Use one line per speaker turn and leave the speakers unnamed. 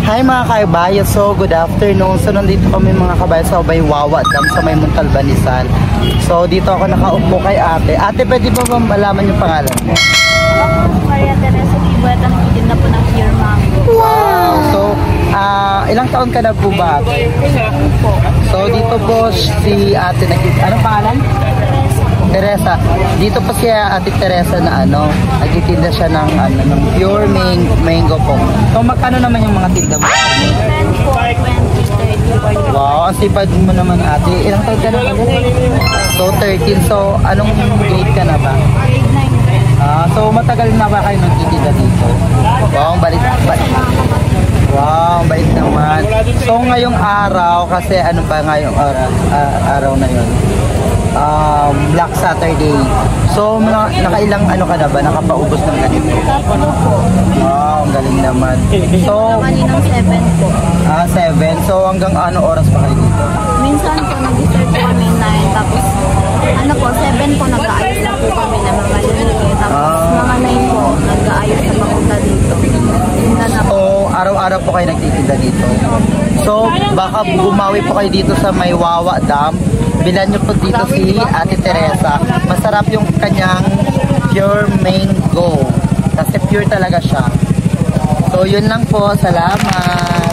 Hi mga kaibayo, so good afternoon. So nandito kami mga kabayo sa Wawa Dam sa may Montalbanisan. So dito ako nakaupo kay ate. Ate, pwede ba malaman yung pangalan mo?
Ako, Maria Teresa Ibueta, nagtitinda po ng Pure Mango.
Wow! So, ilang taon ka na po ba?
Po.
So dito po si ate, anong pangalan? Teresa. Dito po si Ate Teresa na nagtitinda siya ng ng pure mango po. So magkano naman yung mga tinda mo?
10 po, 20, 30, 40.
Wow, ang sipag mo naman ate. Ilang taon ka na ba? So 13. So anong grade ka na ba?
Grade 9.
So matagal na ba kayo nagtitinda dito? Wow, balik. Wow, bait naman. So ngayong araw, kasi ano ba ngayong araw na yun? Black Saturday. So nakailang ka na ba? Nakapaubos ng ganito?
Tatlo po.
Wow, ang galing naman. So,
Kaninang 7 po.
7. So hanggang ano oras pa kayo dito?
Minsan po, nag-start po kami 9. Tapos, 7 po, nag-aayos na po kami ng mga lili. Tapos, mga 9 po, nag-aayos na papunta dito. Tinda na po.
So, araw-araw po kayo nagtitinda dito. So, baka bumawi po kayo dito sa may Wawa Dam. Bilan nyo po dito si Ate Teresa. Masarap yung kanyang pure mango. Kasi pure talaga siya. So, yun lang po. Salamat.